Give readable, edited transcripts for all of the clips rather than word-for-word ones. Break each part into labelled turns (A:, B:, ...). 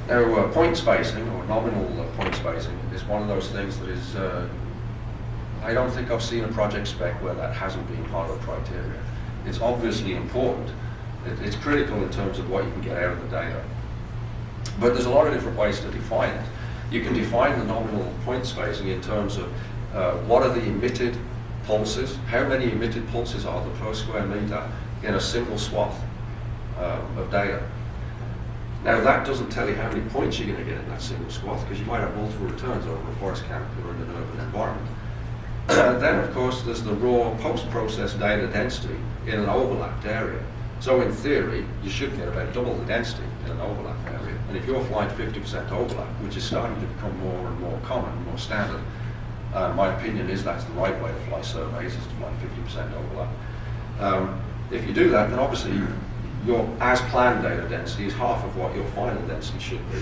A: Now, point spacing, or nominal point spacing, is one of those things that is, I don't think I've seen a project spec where that hasn't been part of the criteria. It's obviously important. It's critical in terms of what you can get out of the data. But there's a lot of different ways to define it. You can define the nominal point spacing in terms of what are the emitted pulses, how many emitted pulses are there per square meter in a single swath of data. Now that doesn't tell you how many points you're going to get in that single swath, because you might have multiple returns over a forest canopy or in an urban environment. Then of course there's the raw post-process data density in an overlapped area. So in theory, you should get about double the density in an overlapped area. And if you're flying 50% overlap, which is starting to become more and more common, more standard, my opinion is that's the right way to fly surveys, is to fly 50% overlap. If you do that, then obviously your as-planned data density is half of what your final density should be.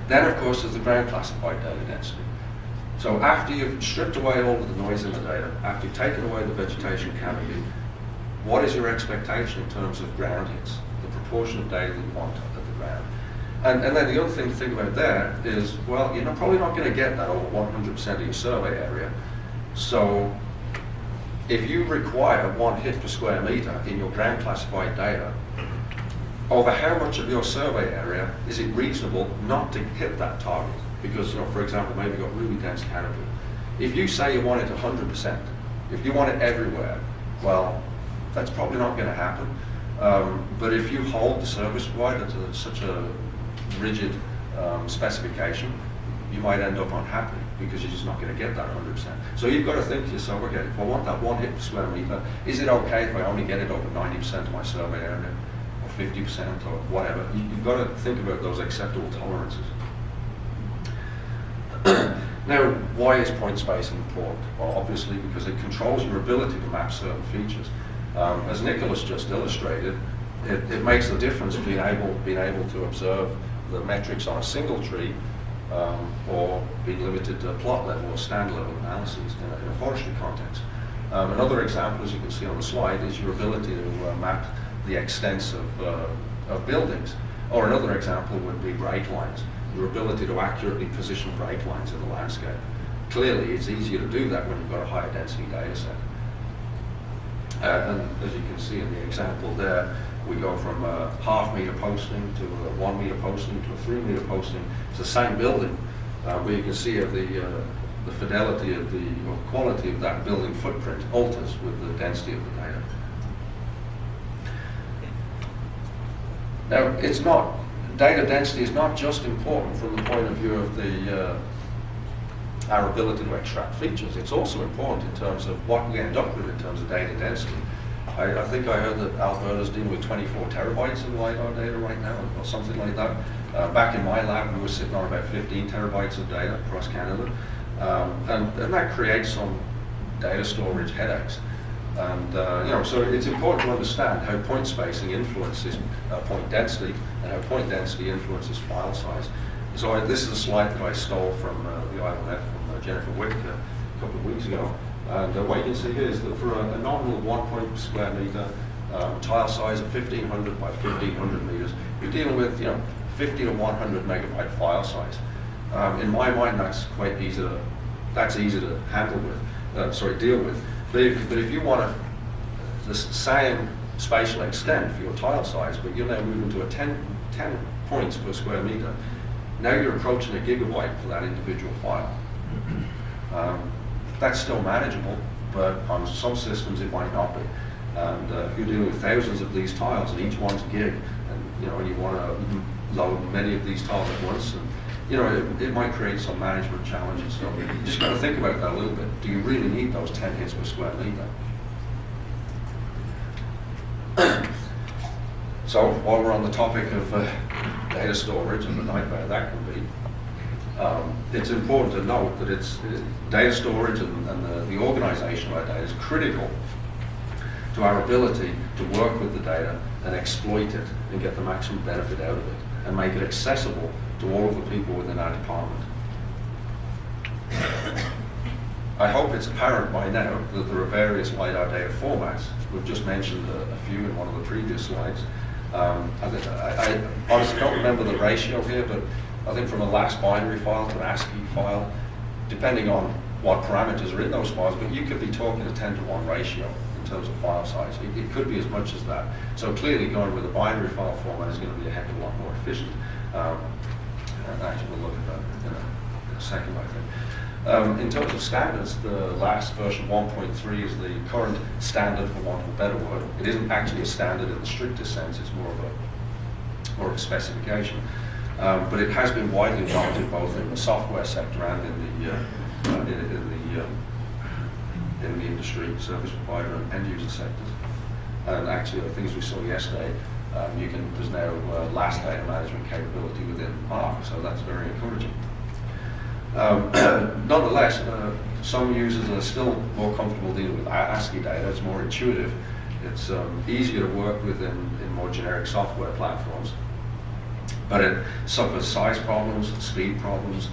A: Then of course there's the ground classified data density. So after you've stripped away all of the noise in the data, after you've taken away the vegetation canopy, what is your expectation in terms of ground hits, the proportion of data that you want at the ground? And then the other thing to think about there is, well, you're probably not going to get that over 100% of your survey area. So if you require 1 hit per square meter in your ground classified data, over how much of your survey area is it reasonable not to hit that target? Because, for example, maybe you've got really dense canopy. If you say you want it 100%, if you want it everywhere, well, that's probably not going to happen. But if you hold the service provider to such a rigid specification, you might end up unhappy because you're just not going to get that 100%. So you've got to think to yourself, okay, if I want that 1 hit per square meter, is it okay if I only get it over 90% of my survey area, or 50% or whatever? You've got to think about those acceptable tolerances. Now, why is point spacing important? Well, obviously because it controls your ability to map certain features. As Nicholas just illustrated, it makes the difference being able to observe the metrics on a single tree or being limited to plot level or stand level analyses in a forestry context. Another example, as you can see on the slide, is your ability to map the extents of buildings. Or another example would be break lines, your ability to accurately position break lines in the landscape. Clearly, it's easier to do that when you've got a higher density data set. And as you can see in the example there, we go from a half-meter posting to a 1 meter posting to a 3 meter posting. It's the same building, where you can see the fidelity of or quality of that building footprint alters with the density of the data. Now, data density is not just important from the point of view of our ability to extract features. It's also important in terms of what we end up with in terms of data density. I think I heard that Alberta's dealing with 24 terabytes of LIDAR data right now, or something like that. Back in my lab, we were sitting on about 15 terabytes of data across Canada. And that creates some data storage headaches. And so it's important to understand how point spacing influences point density, and how point density influences file size. So this is a slide that I stole from the ILF from Jennifer Wick a couple of weeks ago. And what you can see here is that for a nominal 1 point per square meter, tile size of 1500 by 1500 meters, you're dealing with 50 to 100 megabyte file size. In my mind, that's quite easy to handle with, deal with. But if you want the same spatial extent for your tile size, but you're now moving to a 10 points per square meter, now you're approaching a gigabyte for that individual file. That's still manageable, but on some systems it might not be. And if you're dealing with thousands of these tiles and each one's a gig, and you want to load many of these tiles at once, and it might create some management challenges. So you just got to think about that a little bit. Do you really need those 10 hits per square meter? So while we're on the topic of data storage and the nightmare that can be, it's important to note that data storage and the organization of our data is critical to our ability to work with the data and exploit it and get the maximum benefit out of it and make it accessible to all of the people within our department. I hope it's apparent by now that there are various LIDAR data formats. We've just mentioned a few in one of the previous slides. I honestly don't remember the ratio here, but I think from a last binary file to an ASCII file, depending on what parameters are in those files, but you could be talking a 10-to-1 ratio in terms of file size. It could be as much as that. So clearly going with a binary file format is going to be a heck of a lot more efficient. And actually we'll look at that in a second, I think. In terms of standards, the last version 1.3 is the current standard, for want of a better word. It isn't actually a standard in the strictest sense, it's more of a specification. But it has been widely adopted both in the software sector and in the industry, service provider and end user sectors. And actually the things we saw yesterday, there's now last data management capability within ARC, so that's very encouraging. Nonetheless, some users are still more comfortable dealing with ASCII data. It's more intuitive. It's easier to work with in more generic software platforms. But it suffers size problems, speed problems,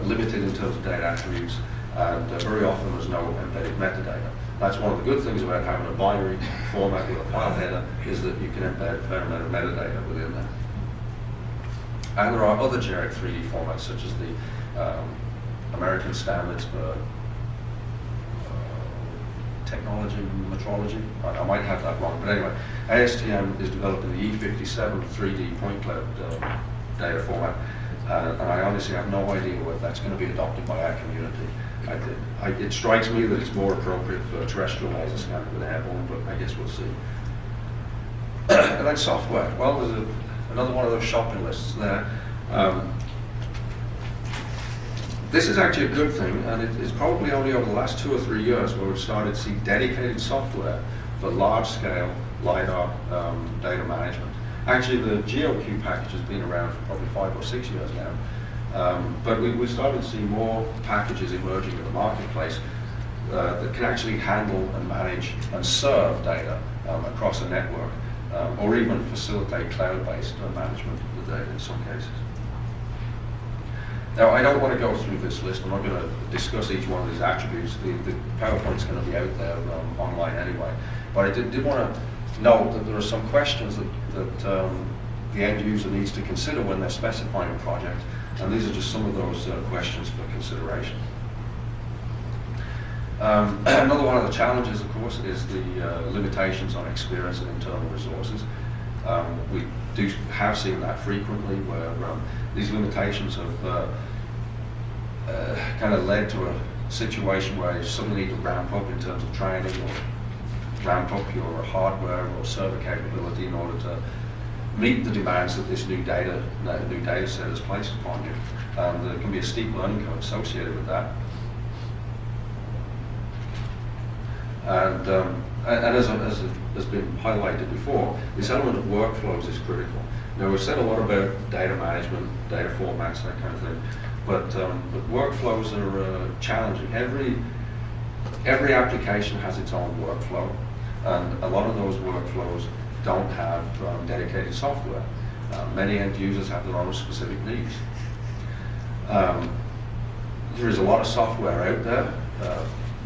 A: limited in terms of data attributes, and very often there's no embedded metadata. That's one of the good things about having a binary format with a file header, is that you can embed a fair amount of metadata within that. And there are other generic 3D formats, such as the American standards for technology metrology. I might have that wrong, but anyway, ASTM is developing the E57 3D point cloud data format, and I honestly have no idea whether that's going to be adopted by our community. It strikes me that it's more appropriate for terrestrial laser scanning than airborne, but I guess we'll see. And then software. Well, there's another one of those shopping lists there. This is actually a good thing, and it's probably only over the last 2 or 3 years where we've started to see dedicated software for large-scale LIDAR data management. Actually, the GeoQ package has been around for probably 5 or 6 years now. But we're starting to see more packages emerging in the marketplace that can actually handle and manage and serve data across a network, or even facilitate cloud-based management of the data in some cases. Now, I don't want to go through this list. I'm not going to discuss each one of these attributes. The PowerPoint's going to be out there online anyway. But I did want to note that there are some questions that the end user needs to consider when they're specifying a project. And these are just some of those questions for consideration. Another one of the challenges, of course, is the limitations on experience and internal resources. We have seen that frequently, where these limitations have kind of led to a situation where you suddenly need to ramp up in terms of training, or ramp up your hardware or server capability in order to meet the demands that this new data set has placed upon you. And there can be a steep learning curve associated with that. And as has been highlighted before, this element of workflows is critical. Now, we've said a lot about data management, data formats, that kind of thing, but workflows are challenging. Every application has its own workflow, and a lot of those workflows don't have dedicated software. Many end users have their own specific needs. There is a lot of software out there.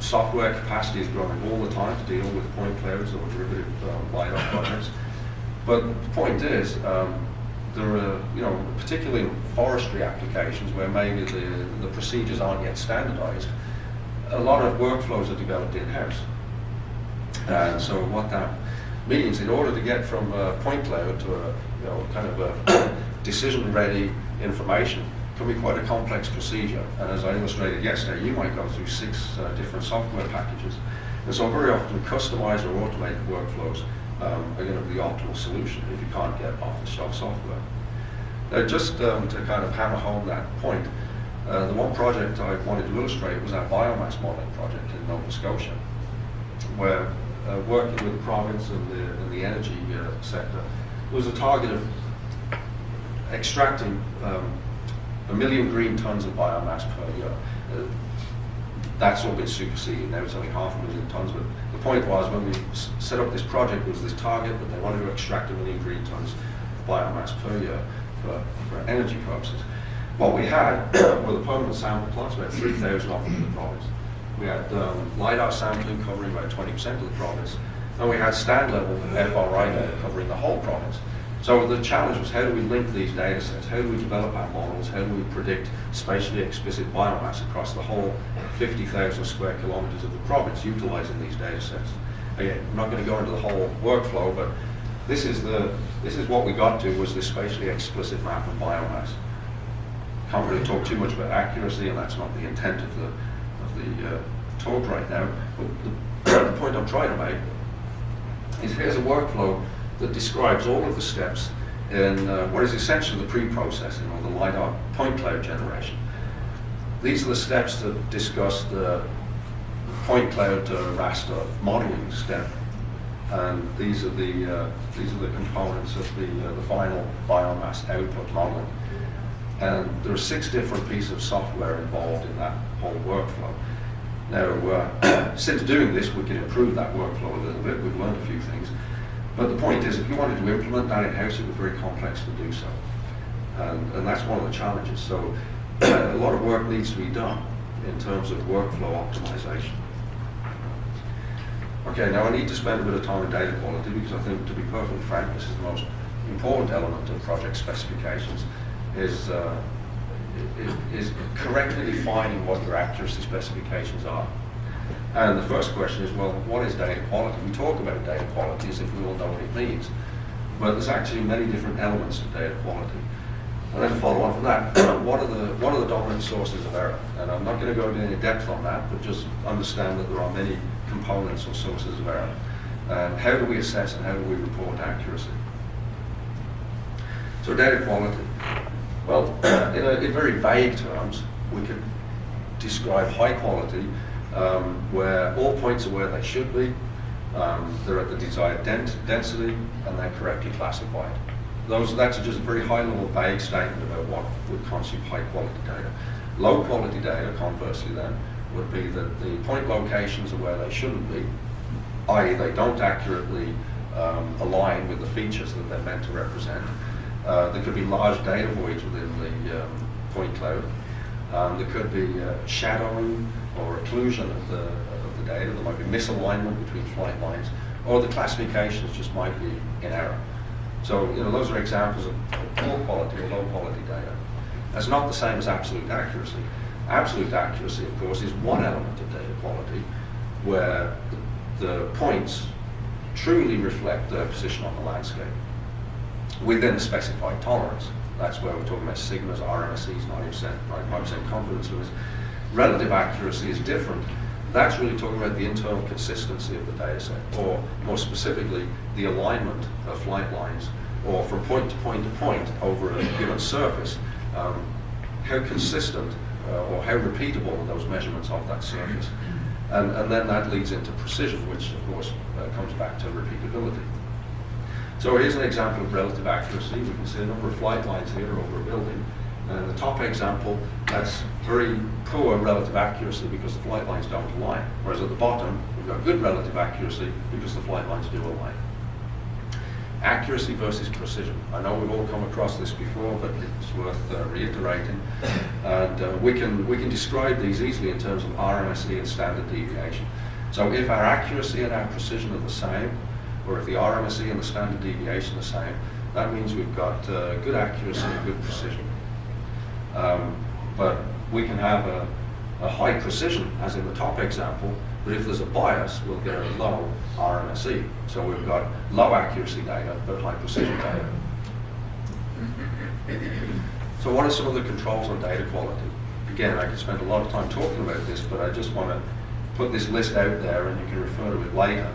A: Software capacity is growing all the time to deal with point clouds or derivative LIDAR projects. But the point is, there are, particularly in forestry applications where maybe the procedures aren't yet standardized, a lot of workflows are developed in-house. And so what that means, in order to get from a point cloud to a kind of a decision-ready information, can be quite a complex procedure. And as I illustrated yesterday, you might go through 6 different software packages. And so very often customized or automated workflows are going to be the optimal solution if you can't get off-the-shelf software. Now, just to kind of hammer home that point, the one project I wanted to illustrate was our biomass modeling project in Nova Scotia, where working with the province and the energy sector, there was a target of extracting 1 million green tons of biomass per year. That's all been superseded. Now it's only 500,000 tons. But the point was, when we set up this project, there was this target that they wanted to extract 1 million green tons of biomass per year for energy purposes. What we had were the permanent sample plots. We had 3,000 of them in the province. We had LIDAR sampling covering about 20% of the province. And we had stand level FRI data covering the whole province. So the challenge was, how do we link these data sets? How do we develop our models? How do we predict spatially explicit biomass across the whole 50,000 square kilometers of the province utilizing these data sets? Again, I'm not going to go into the whole workflow, but this is what we got to, was this spatially explicit map of biomass. Can't really talk too much about accuracy, and that's not the intent of the talk right now. But the point I'm trying to make is, here's a workflow that describes all of the steps in what is essentially the pre-processing, or the LIDAR point cloud generation. These are the steps that discuss the point cloud raster modeling step, and these are the components of the final biomass output modeling. And there are 6 different pieces of software involved in that whole workflow. Now, since doing this, we can improve that workflow a little bit. We've learned a few things. But the point is, if you wanted to implement that in-house, it was very complex to do so. And that's one of the challenges. So a lot of work needs to be done in terms of workflow optimization. Okay, now I need to spend a bit of time on data quality, because I think, to be perfectly frank, this is the most important element of project specifications, is correctly defining what your accuracy specifications are. And the first question is, well, what is data quality? We talk about data quality as if we all know what it means, but there's actually many different elements of data quality. And then to follow on from that, what are the dominant sources of error? And I'm not going to go into any depth on that, but just understand that there are many components or sources of error. And how do we assess and how do we report accuracy? So data quality. Well, in very vague terms, we could describe high quality where all points are where they should be, they're at the desired density, and they're correctly classified. That's just a very high-level vague statement about what would constitute high-quality data. Low-quality data, conversely then, would be that the point locations are where they shouldn't be, i.e. they don't accurately align with the features that they're meant to represent. There could be large data voids within the point cloud. There could be shadowing or occlusion of the data. There might be misalignment between flight lines, or the classifications just might be in error. So, those are examples of poor quality or low quality data. That's not the same as absolute accuracy. Absolute accuracy, of course, is one element of data quality where the points truly reflect their position on the landscape within a specified tolerance. That's where we're talking about sigmas, RMSEs, 90%, 95% confidence limits. Relative accuracy is different. That's really talking about the internal consistency of the data set, or more specifically, the alignment of flight lines, or from point to point to point over a given surface, how consistent or how repeatable are those measurements of that surface. And then that leads into precision, which of course comes back to repeatability. So here's an example of relative accuracy. We can see a number of flight lines here over a building. And the top example, that's very poor relative accuracy because the flight lines don't align. Whereas at the bottom, we've got good relative accuracy because the flight lines do align. Accuracy versus precision. I know we've all come across this before, but it's worth reiterating. And we can describe these easily in terms of RMSE and standard deviation. So if our accuracy and our precision are the same, or if the RMSE and the standard deviation are the same, that means we've got good accuracy and good precision. But we can have a high precision, as in the top example, but if there's a bias, we'll get a low RMSE. So we've got low accuracy data, but high precision data. So what are some of the controls on data quality? Again, I could spend a lot of time talking about this, but I just want to put this list out there, and you can refer to it later.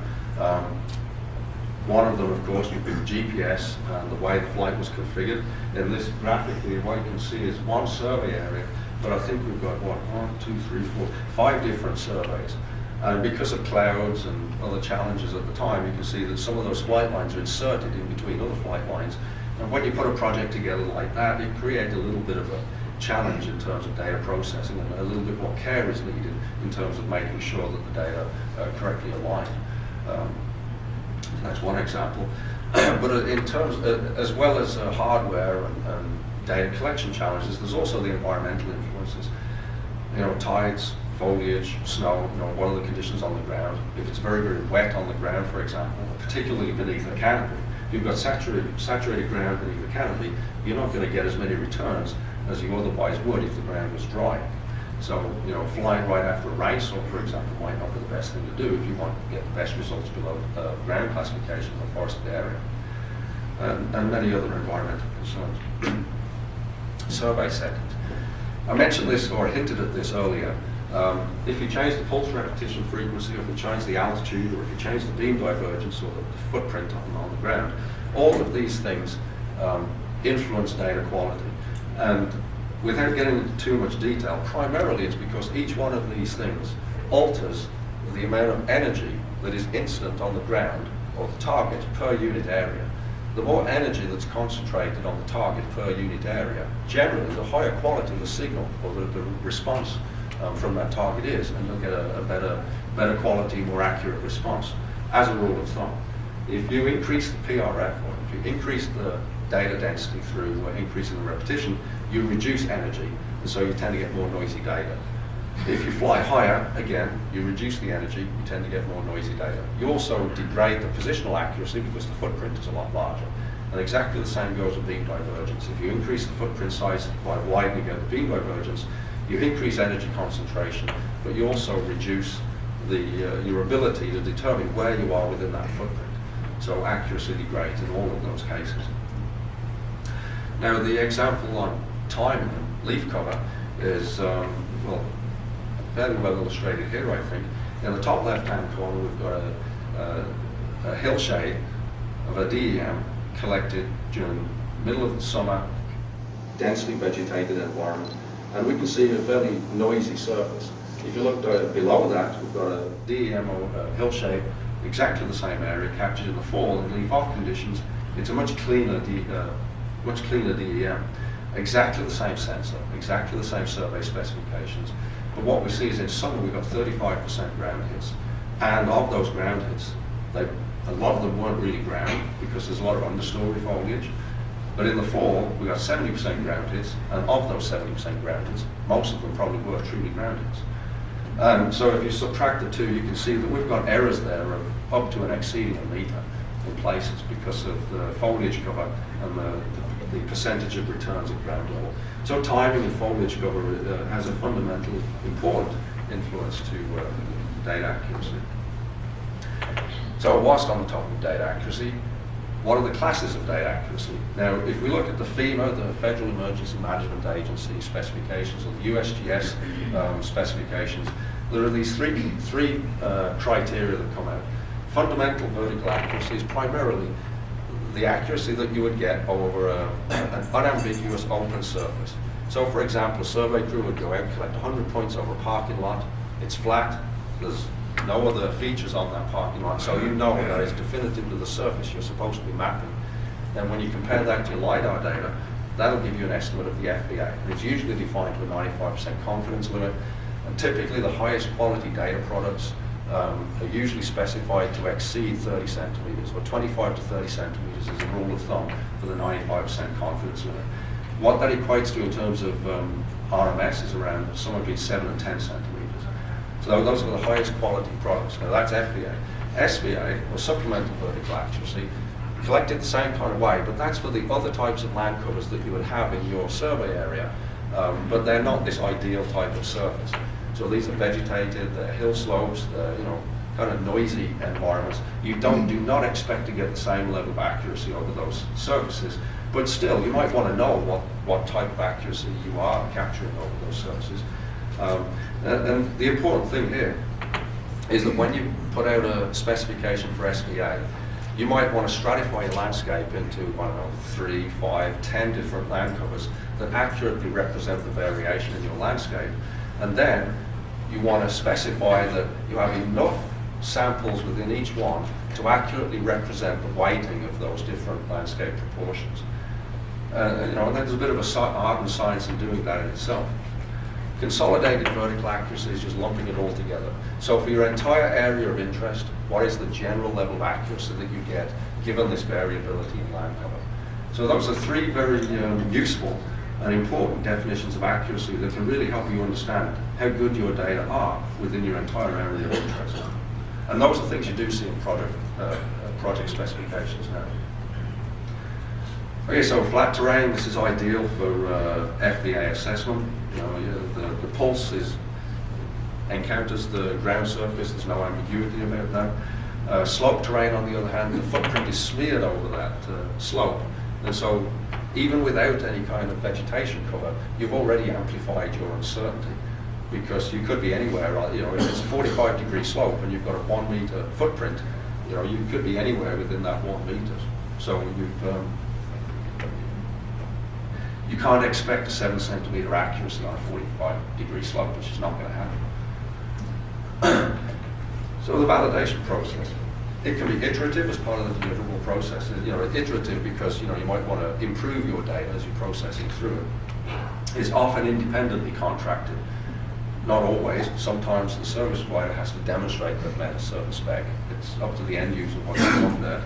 A: One of them, of course, would be GPS and the way the flight was configured. In this graphically, what you can see is one survey area, but I think we've got, 5 different surveys. And because of clouds and other challenges at the time, you can see that some of those flight lines are inserted in between other flight lines. And when you put a project together like that, it creates a little bit of a challenge in terms of data processing, and a little bit more care is needed in terms of making sure that the data are correctly aligned. That's one example. But in terms, as well as hardware and data collection challenges, there's also the environmental influences. Tides, foliage, snow, what are the conditions on the ground? If it's very, very wet on the ground, for example, particularly beneath a canopy, If you've got saturated ground beneath the canopy, you're not going to get as many returns as you otherwise would if the ground was dry. So, flying right after a rainstorm, for example, might not be the best thing to do if you want to get the best results below ground classification of the forested area. And many other environmental concerns. Survey settings. I mentioned this, or hinted at this earlier. If you change the pulse repetition frequency, or if you change the altitude, or if you change the beam divergence, or the footprint on the ground, all of these things influence data quality. And without getting into too much detail, primarily it's because each one of these things alters the amount of energy that is incident on the ground, or the target, per unit area. The more energy that's concentrated on the target per unit area, generally the higher quality the signal or the response from that target is, and you'll get a better quality, more accurate response, as a rule of thumb. If you increase the PRF, or if you increase the data density through increasing the repetition, you reduce energy, and so you tend to get more noisy data. If you fly higher, again, you reduce the energy, you tend to get more noisy data. You also degrade the positional accuracy because the footprint is a lot larger. And exactly the same goes with beam divergence. If you increase the footprint size by widening out the beam divergence, you increase energy concentration, but you also reduce your ability to determine where you are within that footprint. So accuracy degrades in all of those cases. Now, the example on time and leaf cover is, fairly well illustrated here, I think. In the top left-hand corner, we've got a hillshade of a DEM collected during the middle of the summer, densely vegetated environment, and we can see a fairly noisy surface. If you look below that, we've got a DEM or a hillshade, exactly the same area, captured in the fall in leaf-off conditions. It's a much cleaner DEM. Exactly the same sensor, exactly the same survey specifications. But what we see is in summer we've got 35% ground hits. And of those ground hits, a lot of them weren't really ground because there's a lot of understory foliage. But in the fall, we got 70% ground hits, and of those 70% ground hits, most of them probably were truly ground hits. So if you subtract the two, you can see that we've got errors there of up to and exceeding a meter in places because of the foliage cover and the percentage of returns at ground level. So timing and foliage cover has a fundamental, important influence to data accuracy. So whilst on the topic of data accuracy, what are the classes of data accuracy? Now, if we look at the FEMA, the Federal Emergency Management Agency specifications, or the USGS specifications, there are these three criteria that come out. Fundamental vertical accuracy is primarily the accuracy that you would get over an unambiguous open surface. So, for example, a survey crew would go out and collect 100 points over a parking lot. It's flat. There's no other features on that parking lot, so you know that it's definitive to the surface you're supposed to be mapping. And when you compare that to your LIDAR data, that'll give you an estimate of the FVA. And it's usually defined to a 95% confidence limit, and typically the highest quality data products are usually specified to exceed 30 centimeters, or 25 to 30 centimeters is a rule of thumb for the 95% confidence limit. What that equates to in terms of RMS is around somewhere between 7 and 10 centimeters. So those are the highest quality products. Now that's FVA. SVA, or supplemental vertical accuracy, collected the same kind of way, but that's for the other types of land covers that you would have in your survey area, but they're not this ideal type of surface. So these are vegetated, they're hill slopes, they're, kind of noisy environments. You do not expect to get the same level of accuracy over those surfaces, but still you might want to know what type of accuracy you are capturing over those surfaces. And the important thing here is that when you put out a specification for SVA, you might want to stratify your landscape into, 3, 5, 10 different land covers that accurately represent the variation in your landscape. And then you want to specify that you have enough samples within each one to accurately represent the weighting of those different landscape proportions. And there's a bit of a art and science in doing that in itself. Consolidated vertical accuracy is just lumping it all together. So for your entire area of interest, what is the general level of accuracy that you get given this variability in land cover? So those are three very useful and important definitions of accuracy that can really help you understand how good your data are within your entire area of interest. And those are things you do see in project specifications now. Okay, so flat terrain, this is ideal for FVA assessment. You know, the pulse encounters the ground surface, there's no ambiguity about that. Slope terrain, on the other hand, the footprint is smeared over that slope. And so even without any kind of vegetation cover, you've already amplified your uncertainty, because you could be anywhere. You know, if it's a 45-degree slope and you've got a 1 meter footprint, you know, you could be anywhere within that 1 meter. So you can't expect a 7 centimeter accuracy on a 45-degree slope, which is not going to happen. So the validation process, it can be iterative as part of the deliverable process. You know, iterative because, you know, you might want to improve your data as you're processing through it. It's often independently contracted. Not always. Sometimes the service provider has to demonstrate they've met a certain spec. It's up to the end user what they want there.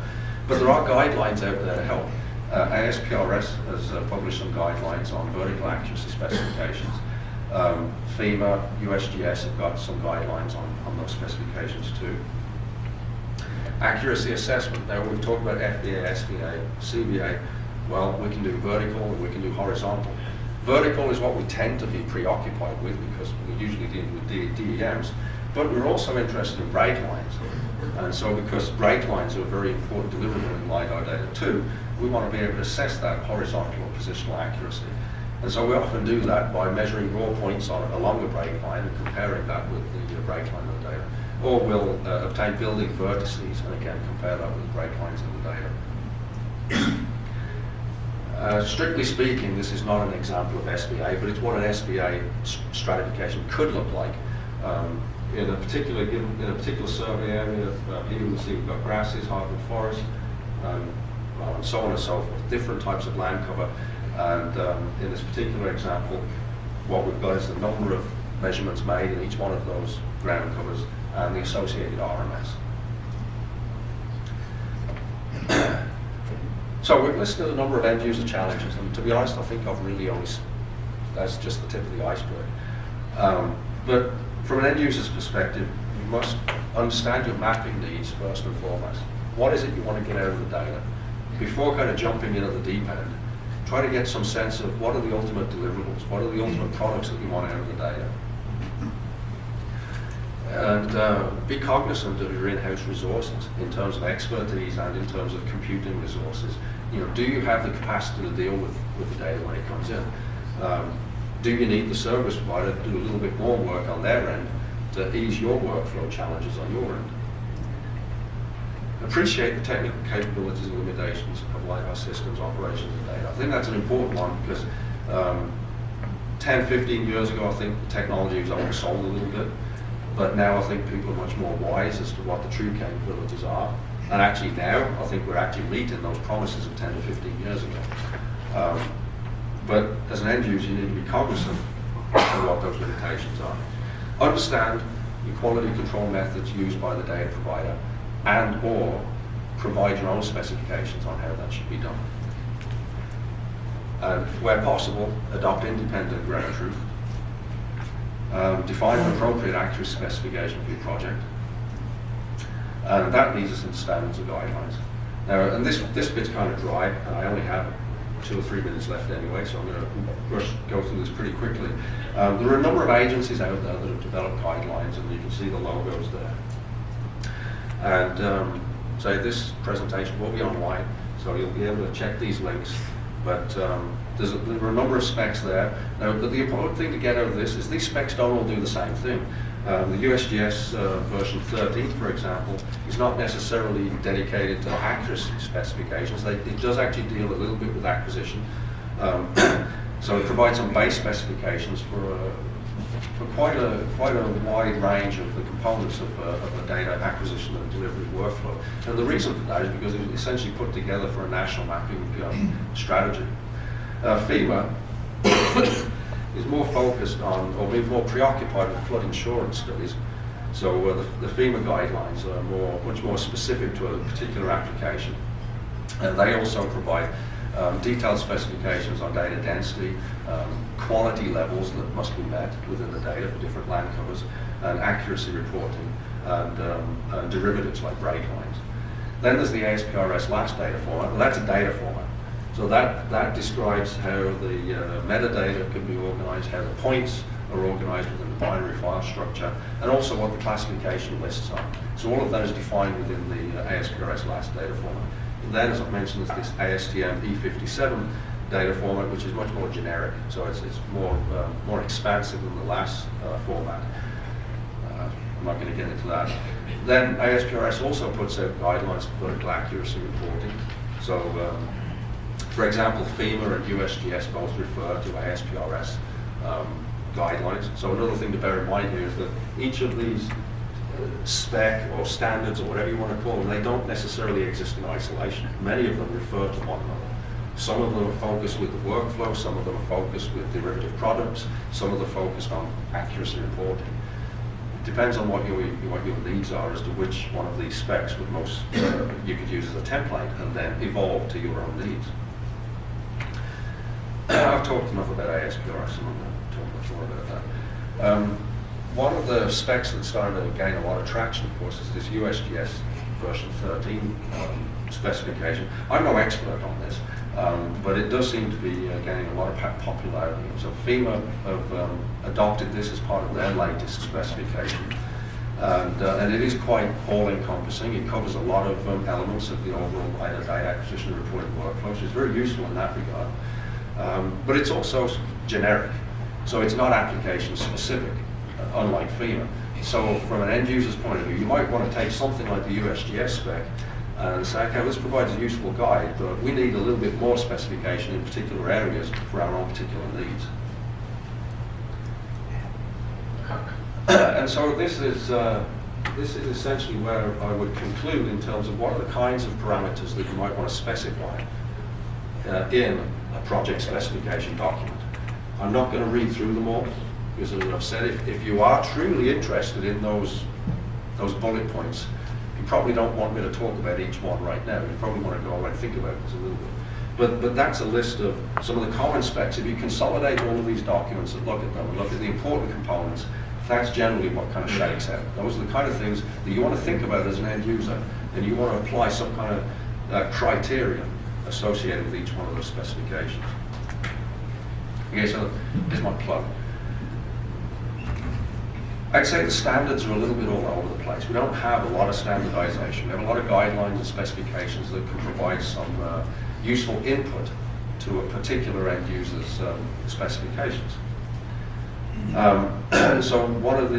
A: But there are guidelines out there to help. ASPRS has published some guidelines on vertical accuracy specifications. FEMA, USGS have got some guidelines on those specifications too. Accuracy assessment. Now we've talked about FVA, SVA, CVA. Well, we can do vertical and we can do horizontal. Vertical is what we tend to be preoccupied with because we usually deal with DEMs, but we're also interested in break lines. And so because break lines are a very important deliverable in LIDAR data too, we want to be able to assess that horizontal or positional accuracy. And so we often do that by measuring raw points along a break line and comparing that with the break line of the data. Or we'll obtain building vertices and again compare that with the break lines of the data. Strictly speaking, this is not an example of SVA, but it's what an SVA stratification could look like. In a particular survey area, here you will see we've got grasses, hardwood forest, and so on and so forth, different types of land cover. And in this particular example, what we've got is the number of measurements made in each one of those ground covers and the associated RMS. So we've listed a number of end user challenges, and to be honest, I think I've really only, that's just the tip of the iceberg. But from an end user's perspective, you must understand your mapping needs first and foremost. What is it you want to get out of the data? Before kind of jumping in at the deep end, try to get some sense of what are the ultimate deliverables, what are the ultimate products that you want out of the data. And be cognizant of your in-house resources in terms of expertise and in terms of computing resources. You know, do you have the capacity to deal with the data when it comes in? Do you need the service provider to do a little bit more work on their end to ease your workflow challenges on your end? Appreciate the technical capabilities and limitations of LIDAR systems, operations, and data. I think that's an important one because 10, 15 years ago, I think the technology was oversold a little bit. But now I think people are much more wise as to what the true capabilities are. And actually now, I think we're actually meeting those promises of 10 to 15 years ago. But as an end user, you need to be cognizant of what those limitations are. Understand the quality control methods used by the data provider and or provide your own specifications on how that should be done. And where possible, adopt independent ground truth. Define an appropriate accuracy specification for your project. And that leads us into standards and guidelines. Now, and this bit's kind of dry, and I only have 2 or 3 minutes left anyway, so I'm going to go through this pretty quickly. There are a number of agencies out there that have developed guidelines, and you can see the logos there. And so this presentation will be online, so you'll be able to check these links. But there are a number of specs there. Now, but the important thing to get out of this is these specs don't all do the same thing. The USGS version 13, for example, is not necessarily dedicated to accuracy specifications. It does actually deal a little bit with acquisition. So it provides some base specifications for quite a wide range of the components of the data acquisition and delivery workflow. And the reason for that is because it was essentially put together for a national mapping strategy. FEMA is more focused on, or more preoccupied with flood insurance studies. So the FEMA guidelines are much more specific to a particular application. And they also provide detailed specifications on data density, quality levels that must be met within the data for different land covers, and accuracy reporting, and derivatives like break lines. Then there's the ASPRS last data format. Well, that's a data format. So that describes how the metadata can be organized, how the points are organized within the binary file structure, and also what the classification lists are. So all of that is defined within the ASPRS LAS data format. And then, as I've mentioned, there's this ASTM E57 data format, which is much more generic. So it's more expansive than the LAS format. I'm not going to get into that. Then ASPRS also puts out guidelines for vertical accuracy reporting. So, for example, FEMA and USGS both refer to ASPRS guidelines. So another thing to bear in mind here is that each of these spec or standards or whatever you want to call them, they don't necessarily exist in isolation. Many of them refer to one another. Some of them are focused with the workflow, some of them are focused with derivative products, some of them are focused on accuracy reporting. It depends on what your needs are as to which one of these specs would most you could use as a template and then evolve to your own needs. I've talked enough about ASPRS, and I'm going to talk much more about that. One of the specs that's starting to gain a lot of traction, of course, is this USGS version 13 specification. I'm no expert on this, but it does seem to be gaining a lot of popularity. So FEMA have adopted this as part of their latest specification. And it is quite all-encompassing. It covers a lot of elements of the overall LIDAR data acquisition and reporting workflow, so it's very useful in that regard. But it's also generic, so it's not application-specific, unlike FEMA. So from an end user's point of view, you might want to take something like the USGS spec and say, okay, this provides a useful guide, but we need a little bit more specification in particular areas for our own particular needs. And so this is essentially where I would conclude in terms of what are the kinds of parameters that you might want to specify in a project specification document. I'm not going to read through them all, because as I've said, if you are truly interested in those bullet points, you probably don't want me to talk about each one right now. You probably want to go away and think about this a little bit. But that's a list of some of the common specs. If you consolidate all of these documents and look at them and look at the important components, that's generally what kind of shakes out. Those are the kind of things that you want to think about as an end user, and you want to apply some kind of criteria associated with each one of those specifications. Okay, so here's my plug. I'd say the standards are a little bit all over the place. We don't have a lot of standardization. We have a lot of guidelines and specifications that can provide some useful input to a particular end user's specifications. So one of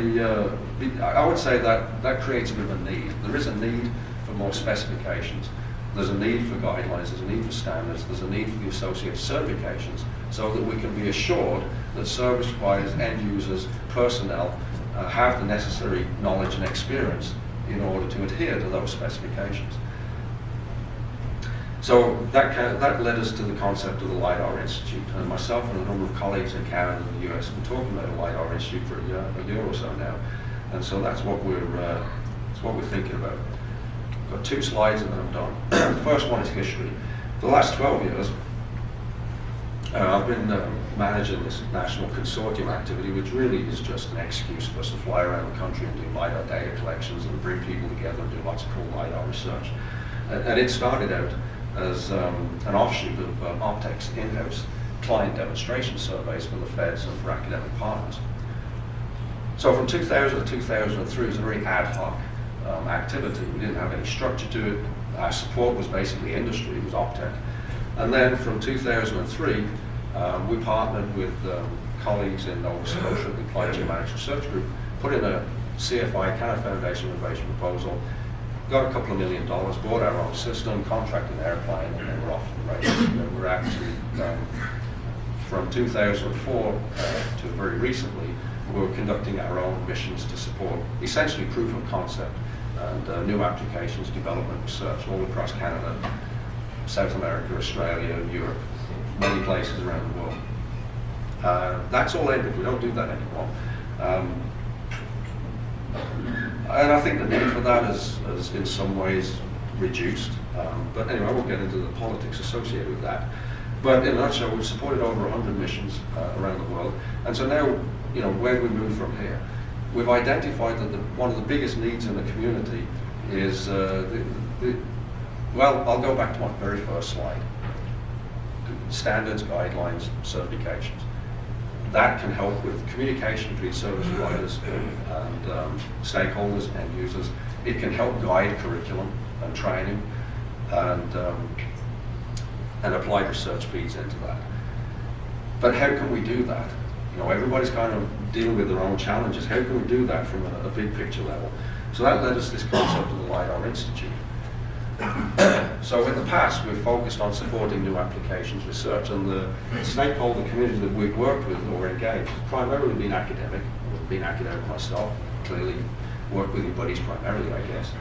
A: I would say that creates a bit of a need. There is a need for more specifications. There's a need for guidelines, there's a need for standards, there's a need for the associated certifications, so that we can be assured that service providers, end users, personnel have the necessary knowledge and experience in order to adhere to those specifications. So that led us to the concept of the LIDAR Institute, and myself and a number of colleagues in Canada and the US have been talking about the LIDAR Institute for a year or so now, and so that's what we're thinking about. I've got 2 slides and then I'm done. The first one is history. For the last 12 years, I've been managing this national consortium activity, which really is just an excuse for us to fly around the country and do LIDAR data collections and bring people together and do lots of cool LIDAR research. And it started out as an offshoot of Optech's in-house client demonstration surveys for the feds and for academic partners. So from 2000 to 2003, it was a very ad hoc activity. We didn't have any structure to it. Our support was basically industry, it was Optech. And then from 2003, we partnered with colleagues in Nova Scotia, the Applied Geomatics Research Group, put in a CFI, Canada Foundation Innovation proposal, got a couple of $1 million, bought our own system, contracted an airplane, and then we're off the races. And we're actually, from 2004 to very recently, we were conducting our own missions to support essentially proof of concept and new applications, development, research all across Canada, South America, Australia, Europe, many places around the world. That's all ended. We don't do that anymore. And I think the need for that is in some ways reduced. But anyway, I won't get into the politics associated with that. But in a nutshell, we've supported over 100 missions around the world. And so now, where do we move from here? We've identified that one of the biggest needs in the community is well, I'll go back to my very first slide. standards, guidelines, certifications. That can help with communication between service providers and stakeholders and users. It can help guide curriculum and training, and applied research feeds into that. But how can we do that? You know, everybody's kind of dealing with their own challenges. How can we do that from a big picture level? So that led us to this concept of the LIDAR Institute. So in the past, we've focused on supporting new applications research, and the stakeholder community that we've worked with or engaged has primarily been academic. I've been academic myself, clearly worked with your buddies primarily, I guess.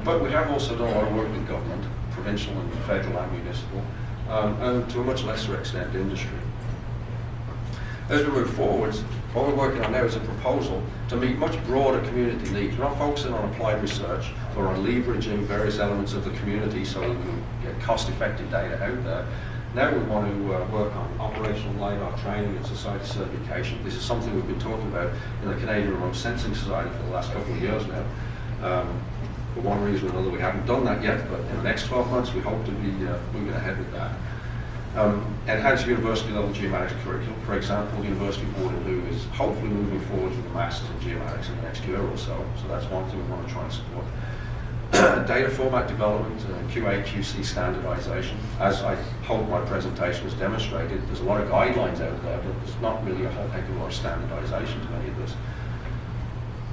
A: But we have also done a lot of work with government, provincial and federal and municipal, and to a much lesser extent industry. As we move forwards, what we're working on now is a proposal to meet much broader community needs. We're not focusing on applied research or on leveraging various elements of the community so that we can get cost-effective data out there. Now we want to work on operational LIDAR training and society certification. This is something we've been talking about in the Canadian Remote Sensing Society for the last couple of years now. For one reason or another, we haven't done that yet, but in the next 12 months, we hope to be moving ahead with that. Enhanced university-level geomatics curriculum. For example, University of Waterloo is hopefully moving forward with a Masters in Geomatics in the next year or so. So that's one thing we want to try and support. Data format development, QA/QC standardization. As I hope my presentation has demonstrated, there's a lot of guidelines out there, but there's not really a whole heck of a lot of standardization to any of this.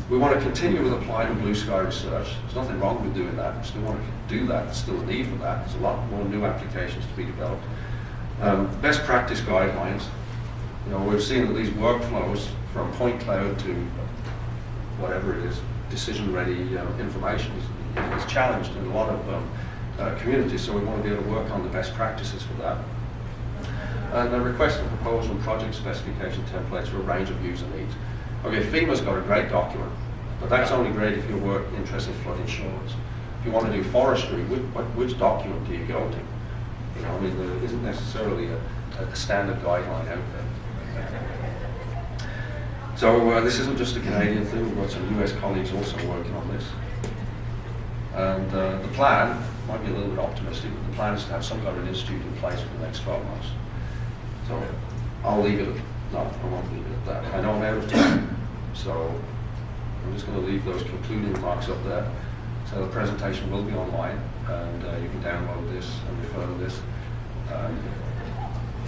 A: We want to continue with applied and blue sky research. There's nothing wrong with doing that. We still want to do that. There's still a need for that. There's a lot more new applications to be developed. Best practice guidelines. You know, we've seen that these workflows from point cloud to whatever it is, decision-ready information is challenged in a lot of communities, so we want to be able to work on the best practices for that. And a request for proposal and project specification templates for a range of user needs. Okay, FEMA's got a great document, but that's only great if you're interested in flood insurance. If you want to do forestry, which document do you go to? You know, I mean, there isn't necessarily a standard guideline out there. So this isn't just a Canadian thing. We've got some US colleagues also working on this. And the plan might be a little bit optimistic, but the plan is to have some kind of an institute in place for the next 12 months. So I'll leave it at no, I won't leave it at that. I know I'm out of time, so I'm just going to leave those concluding remarks up there. So the presentation will be online, and you can download this and refer to this.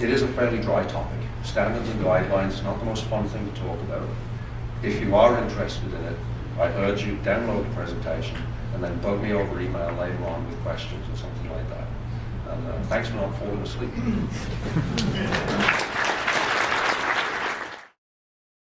A: It is a fairly dry topic. Standards and guidelines is not the most fun thing to talk about. If you are interested in it, I urge you download the presentation and then bug me over email later on with questions or something like that. And thanks for not falling asleep.